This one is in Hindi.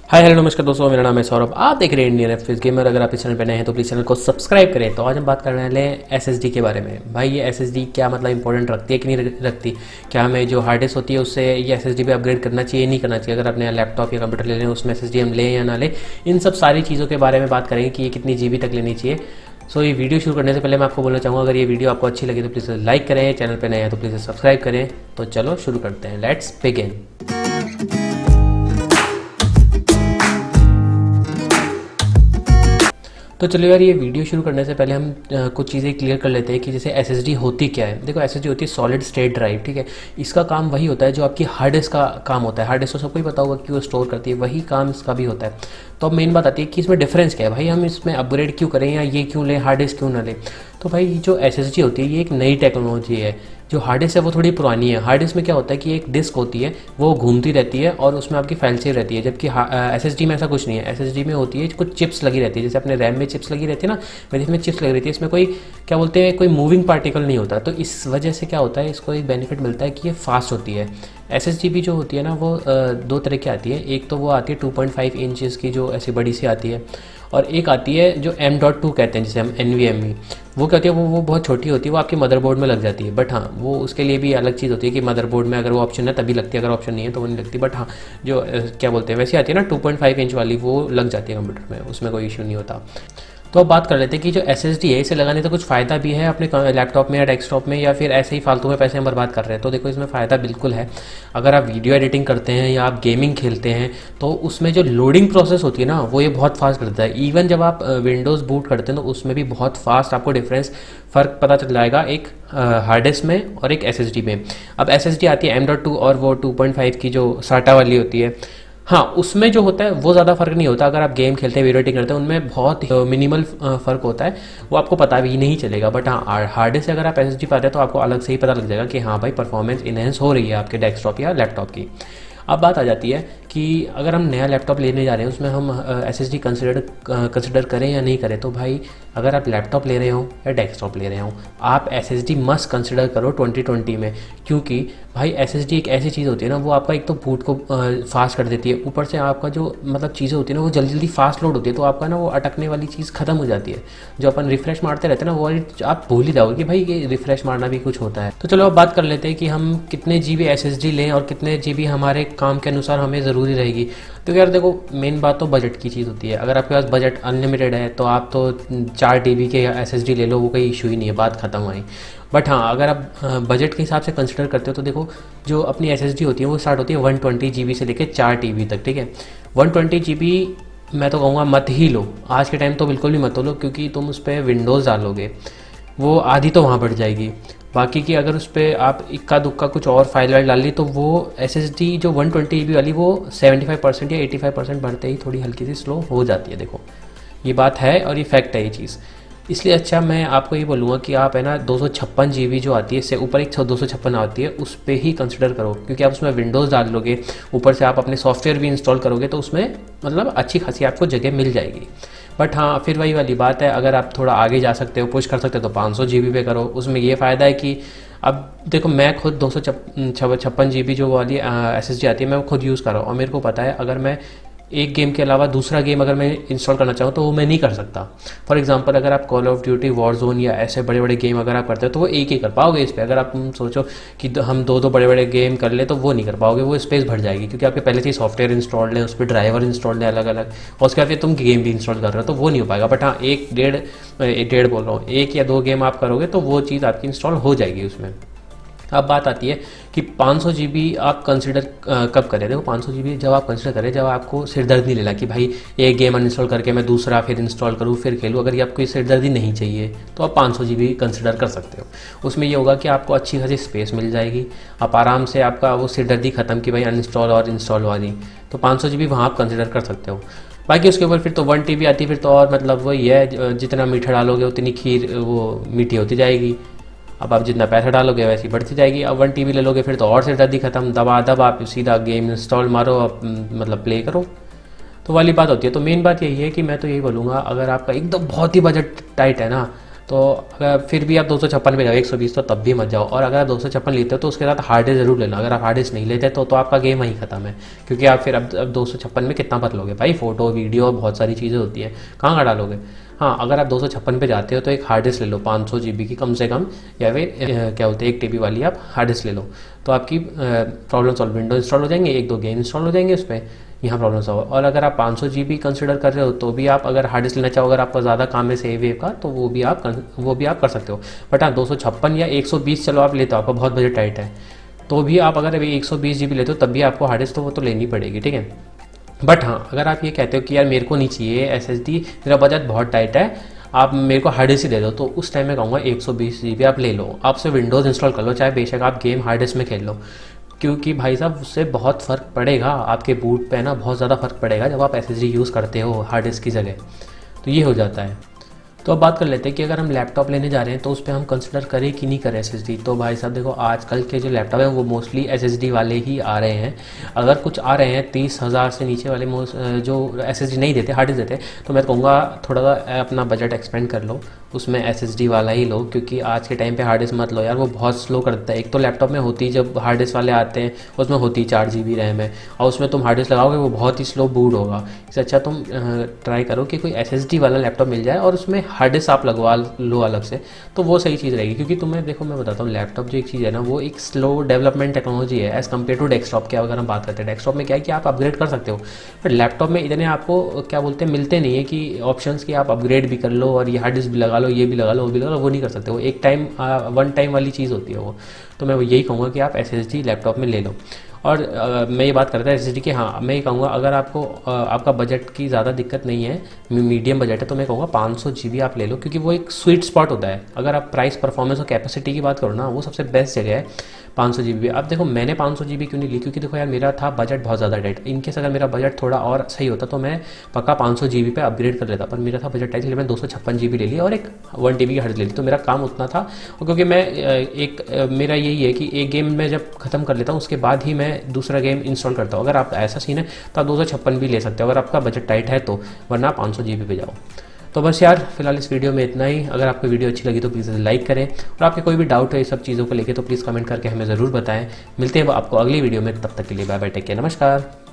हाय हेलो नमस्कार दोस्तों, मेरा नाम है सौरभ। आप देख रहे हैं इंडियन एफपीएस गेमर। अगर आप इस चैनल पर नए हैं तो प्लीज़ चैनल को सब्सक्राइब करें। तो आज हम बात करने वाले हैं एसएसडी के बारे में। भाई ये एसएसडी क्या मतलब इंपॉर्टेंट रखती है कि नहीं रखती, क्या हमें जो हार्ड डिस्क होती है उससे ये एसएसडी पे अपग्रेड करना चाहिए नहीं करना चाहिए, अगर अपने लैपटॉप या कंप्यूटर ले लें उसमें एसएसडी हम लें या ना लें, इन सब सारी चीज़ों के बारे में बात करेंगे कि ये कितनी जीबी तक लेनी चाहिए। सो ये वीडियो शुरू करने से पहले मैं आपको बोलना चाहूँगा, अगर ये वीडियो आपको अच्छी लगी तो प्लीज़ लाइक करें, चैनल पर नए हैं तो प्लीज़ सब्सक्राइब करें। तो चलो शुरू करते हैं, लेट्स बिगिन। तो चलिए यार, ये वीडियो शुरू करने से पहले हम कुछ चीज़ें क्लियर कर लेते हैं कि जैसे एसएसडी होती क्या है। देखो, एसएसडी होती है सॉलिड स्टेट ड्राइव, ठीक है। इसका काम वही होता है जो आपकी हार्ड डिस्क का काम होता है। हार्ड डिस्क तो सबको ही पता होगा कि वो स्टोर करती है, वही काम इसका भी होता है। तो अब मेन बात आती है कि इसमें डिफरेंस क्या है। भाई हम इसमें अपग्रेड क्यों करें या ये क्यों लें, हार्ड डिस्क क्यों ना लें। तो भाई जो एसएसडी होती है ये एक नई टेक्नोलॉजी है। जो हार्ड डिस्क है वो थोड़ी पुरानी है। हार्ड डिस्क में क्या होता है कि एक डिस्क होती है, वो घूमती रहती है और उसमें आपकी फाइल सेव रहती है, जबकि एसएसडी में ऐसा कुछ नहीं है। एसएसडी में होती है कुछ चिप्स लगी रहती है, जैसे अपने रैम में चिप्स लगी रहती है ना, वैसे इसमें चिप्स लगी रहती है। इसमें कोई क्या बोलते हैं, कोई मूविंग पार्टिकल नहीं होता। तो इस वजह से क्या होता है, इसको एक बेनिफिट मिलता है कि ये फास्ट होती है। एसएसडी भी जो होती है ना वो दो तरह की आती है। एक तो वो आती है 2.5 इंचज़ की, जो ऐसी बड़ी सी आती है, और एक आती है जो M.2 कहते हैं, जिसे हम NVMe। वो क्या होती है, वो बहुत छोटी होती है, वो आपके मदरबोर्ड में लग जाती है। बट हाँ, वो उसके लिए भी अलग चीज़ होती है कि मदरबोर्ड में अगर वो ऑप्शन है तभी लगती है, अगर ऑप्शन नहीं है तो वो नहीं लगती। बट हाँ, जो क्या बोलते हैं वैसे आती है ना 2.5 इंच वाली, वो लग जाती है कंप्यूटर में, उसमें कोई इशू नहीं होता। तो अब बात कर लेते हैं कि जो एसएसडी है इसे लगाने से कुछ फ़ायदा भी है अपने लैपटॉप में या डेस्कटॉप में, या फिर ऐसे ही फालतू में पैसे हम बर्बाद कर रहे हैं। तो देखो, इसमें फ़ायदा बिल्कुल है। अगर आप वीडियो एडिटिंग करते हैं या आप गेमिंग खेलते हैं तो उसमें जो लोडिंग प्रोसेस होती है ना, वो ये बहुत फास्ट करता है। इवन जब आप विंडोज़ बूट करते हैं तो उसमें भी बहुत फास्ट आपको फ़र्क पता चल जाएगा एक हार्ड डिस्क में और एक एसएसडी में। अब एसएसडी आती है M.2 और वो 2.5 की जो साटा वाली होती है। हाँ, उसमें जो होता है वो ज़्यादा फ़र्क नहीं होता। अगर आप गेम खेलते हैं, वीडियो एडिटिंग करते हैं, उनमें बहुत मिनिमल फ़र्क होता है, वो आपको पता भी नहीं चलेगा। बट हाँ, हार्ड डिस्क से अगर आप एसएसडी पाते हैं तो आपको अलग से ही पता लग जाएगा कि हाँ भाई, परफॉर्मेंस इनहेंस हो रही है आपके डेस्कटॉप या लैपटॉप की। अब बात आ जाती है कि अगर हम नया लैपटॉप लेने जा रहे हैं उसमें हम एसएसडी कंसिडर करें या नहीं करें। तो भाई, अगर आप लैपटॉप ले रहे हो या डेस्कटॉप ले रहे हो, आप एसएसडी मस्ट कंसिडर करो 2020 में। क्योंकि भाई एसएसडी एक ऐसी चीज़ होती है ना, वो आपका एक तो बूट को फास्ट कर देती है, ऊपर से आपका जो मतलब चीज़ें होती है ना वो जल्दी जल्दी फास्ट लोड होती है, तो आपका ना वो अटकने वाली चीज़ खत्म हो जाती है। जो अपन रिफ्रेश मारते रहते हैं ना, वो आप भूल ही जाओगे कि भाई ये रिफ्रेश मारना भी कुछ होता है। तो चलो अब बात कर लेते हैं कि हम कितने जीबी एसएसडी लें और कितने जीबी हमारे काम के अनुसार हमें ज़रूरी रहेगी। तो यार देखो, मेन बात तो बजट की चीज़ होती है। अगर आपके पास बजट अनलिमिटेड है तो आप तो 4 TB के एसएसडी ले लो, वो कोई इशू ही नहीं है, बात खत्म हुई। बट हाँ, अगर आप बजट के हिसाब से कंसिडर करते हो तो देखो, जो अपनी एसएसडी होती है वो स्टार्ट होती है 120 GB से लेकर 4 TB तक, ठीक है। 120 GB मैं तो कहूँगा मत ही लो, आज के टाइम तो बिल्कुल भी मत लो, क्योंकि तुम उस पर विंडोज़ डालोगे वो आधी तो वहाँ बढ़ जाएगी। बाकी की अगर उस पर आप इक्का दुक्का कुछ और फाइल वाइल डाल ली तो वो एसएसडी जो 120 GB वाली वो 75% या 85% बढ़ते ही थोड़ी हल्की सी स्लो हो जाती है। देखो, ये बात है और ये फैक्ट है ये चीज़। इसलिए अच्छा, मैं आपको ये बोलूँगा कि आप है ना 256 GB जो आती है, इससे ऊपर एक 256 आती है, उस पर ही कंसिडर करो। क्योंकि आप उसमें विंडोज़ डाल लोगे, ऊपर से आप अपने सॉफ्टवेयर भी इंस्टॉल करोगे, तो उसमें मतलब अच्छी खासी आपको जगह मिल जाएगी। बट हाँ, फिर वही वाली बात है, अगर आप थोड़ा आगे जा सकते हो, पुश कर सकते हो, तो 500 GB पे करो। उसमें ये फ़ायदा है कि अब देखो, मैं खुद 256 GB जो वाली एसएसडी आती है मैं वो खुद यूज़ कर रहा हूँ, और मेरे को पता है अगर मैं एक गेम के अलावा दूसरा गेम अगर मैं इंस्टॉल करना चाहूँ तो वो मैं नहीं कर सकता। फॉर एग्जांपल, अगर आप कॉल ऑफ ड्यूटी, वॉरजोन या ऐसे बड़े बड़े गेम अगर आप करते हो तो वो एक ही कर पाओगे इस पर। अगर आप सोचो कि हम दो बड़े बड़े गेम कर ले तो वो नहीं कर पाओगे, वो स्पेस भर जाएगी, क्योंकि आपके पहले से ही सॉफ्टवेयर इंस्टॉल्ड है, उस पर ड्राइवर इंस्टॉल्ड है अलग अलग, और उसके बाद फिर तुम गेम भी इंस्टॉल कर रहे हो, तो वो नहीं हो पाएगा। बट हाँ, एक डेढ़ बोल रहा हूँ, 1 या 2 गेम आप करोगे तो वो चीज़ आपकी इंस्टॉल हो जाएगी उसमें। अब बात आती है कि 500 GB आप कंसिडर कब करें। देखो, 500 GB जब आप कंसिडर करें जब आपको सिरदर्द नहीं लेना कि भाई एक गेम अनइंस्टॉल करके मैं दूसरा फिर इंस्टॉल करूँ फिर खेलूँ। अगर ये आपको ये सिरदर्दी नहीं चाहिए तो आप 500 GB कंसिडर कर सकते हो। उसमें ये होगा कि आपको अच्छी खासी स्पेस मिल जाएगी, आप आराम से, आपका वो सिरदर्दी खत्म कि भाई अनइंस्टॉल और इंस्टॉल वाली। तो 500 GB वहाँ आप कंसिडर कर सकते हो। बाकी उसके ऊपर फिर तो 1 TB आती है, फिर तो और मतलब वही है, जितना मीठा डालोगे उतनी खीर वो मीठी होती जाएगी। अब आप जितना पैसा डालोगे वैसी बढ़ती जाएगी। अब 1 TB ले लोगे फिर तो और सिरदर्दी खत्म, दबा दब आप सीधा गेम इंस्टॉल मारो, आप मतलब प्ले करो, तो वाली बात होती है। तो मेन बात यही है कि मैं तो यही बोलूँगा, अगर आपका एकदम बहुत ही बजट टाइट है ना, तो अगर फिर भी आप 256 पे जाओ 120 तो तब भी मत जाओ। और अगर आप 256 लेते हो तो उसके साथ हार्ड डिस्क ज़रूर लेना। अगर आप हार्ड डिस्क नहीं लेते तो आपका गेम वहीं खत्म है, क्योंकि आप फिर अब 256 में कितना भर लोगे भाई, फ़ोटो वीडियो बहुत सारी चीज़ें होती है, कहाँ का डालोगे। हाँ, अगर आप 256 पे जाते हो तो एक हार्ड डिस्क ले लो 500 GB की कम से कम, या फिर क्या बोलते हैं 1 TB वाली आप हार्ड डिस्क ले लो। तो आपकी प्रॉब्लम सॉल्व, विंडो इंस्टॉल हो जाएंगे, एक दो गेम इंस्टॉल हो जाएंगे उस पर, यहाँ प्रॉब्लम सॉल्व। और अगर आप 500 GB कंसिडर कर रहे हो तो भी आप अगर हार्ड डिस्क लेना चाहो, अगर आपका ज़्यादा काम है सेव वेव का, तो वो भी आप कर सकते हो। बट हाँ, 256 या 120 चलो आप लेते हो, आपका बहुत बजट टाइट है, तो भी आप अगर अभी 120 GB लेते हो तब भी आपको हार्ड डिस्क तो वो तो लेनी पड़ेगी, ठीक है। बट हाँ, अगर आप ये कहते हो कि यार मेरे को नहीं चाहिए SSD, मेरा बजट बहुत टाइट है, आप मेरे को हार्ड डिस्क ही दे दो, तो उस टाइम में कहूँगा 120 GB आप ले लो। आप सिर्फ विंडोज़ इंस्टॉल कर लो, चाहे बेशक आप गेम हार्ड डिस्क में खेल लो, क्योंकि भाई साहब उससे बहुत फ़र्क पड़ेगा आपके बूट पे ना, बहुत ज़्यादा फ़र्क पड़ेगा जब आप SSD यूज़ करते हो हार्ड डिस्क की जगह। तो ये हो जाता है। तो अब बात कर लेते हैं कि अगर हम लैपटॉप लेने जा रहे हैं तो उस पे हम कंसिडर करें कि नहीं करें SSD। तो भाई साहब देखो, आजकल के जो लैपटॉप हैं वो मोस्टली SSD वाले ही आ रहे हैं। अगर कुछ आ रहे हैं 30,000 से नीचे वाले जो SSD नहीं देते, हार्ड डिस्क देते, तो मैं कहूँगा थोड़ा सा अपना बजट एक्सपेंड कर लो, उसमें SSD वाला ही लो, क्योंकि आज के टाइम पे हार्ड डिस्क मत लो यार, वो बहुत स्लो कर देता है। एक तो लैपटॉप में होती, जब हार्ड डिस्क वाले आते हैं उसमें होती 4 GB रैम है, और उसमें तुम हार्ड डिस्क लगाओगे वो बहुत ही स्लो बूट होगा। इससे अच्छा तुम ट्राई करो कि कोई SSD वाला लैपटॉप मिल जाए और उसमें हार्ड डिस्क आप लगवा लो अलग से, तो वो सही चीज़ रहेगी। क्योंकि तुम्हें देखो, मैं बताता हूँ, लैपटॉप जो एक चीज़ है ना, वो एक स्लो डेवलपमेंट टेक्नोलॉजी है एज़ कम्पेयर टू डेस्कटॉप के। अगर हम बात करते हैं डेस्कटॉप में क्या है कि आप अपग्रेड कर सकते हो, बट लैपटॉप में इतने आपको क्या बोलते हैं मिलते नहीं है कि ऑप्शंस कि आप अपग्रेड भी कर लो और ये हार्ड डिस्क भी लगा लो, ये भी लगा लो, वो भी लगा लो, वो नहीं कर सकते। वो एक टाइम वन टाइम वाली चीज़ होती है वो। तो मैं यही कहूँगा कि आप SSD लैपटॉप में ले लो। और मैं ये बात करता है SSD की, हाँ मैं ये कहूँगा अगर आपको आपका बजट की ज़्यादा दिक्कत नहीं है, मीडियम बजट है, तो मैं कहूँगा 500 GB आप ले लो, क्योंकि वो एक स्वीट स्पॉट होता है। अगर आप प्राइस परफॉर्मेंस और कैपेसिटी की बात करो ना, वो सबसे बेस्ट जगह है 500 GB। अब देखो मैंने 500 GB क्यों नहीं ली, क्योंकि देखो यार मेरा था बजट बहुत ज़्यादा टाइट। इनकेस अगर मेरा बजट थोड़ा और सही होता तो मैं पक्का 500 GB पे अपग्रेड कर लेता, पर मेरा था बजट टाइट, इसलिए मैं 256 GB ले लिया और एक 1 TB की हार्ड ले ली, तो मेरा काम उतना था। और क्योंकि मैं मेरा यही है कि एक गेम मैं जब ख़त्म कर लेता हूँ उसके बाद ही मैं दूसरा गेम इंस्टॉल करता हूँ। अगर आप ऐसा सीन है तो आप 256 भी ले सकते हो अगर आपका बजट टाइट है तो, वरना 500 GB पे जाओ। तो बस यार फिलहाल इस वीडियो में इतना ही। अगर आपको वीडियो अच्छी लगी तो प्लीज़ लाइक करें, और आपके कोई भी डाउट है इस सब चीज़ों को लेके तो प्लीज़ कमेंट करके हमें ज़रूर बताएं। मिलते हैं आपको अगली वीडियो में, तब तक के लिए बाय बाय, टेक केयर, नमस्कार।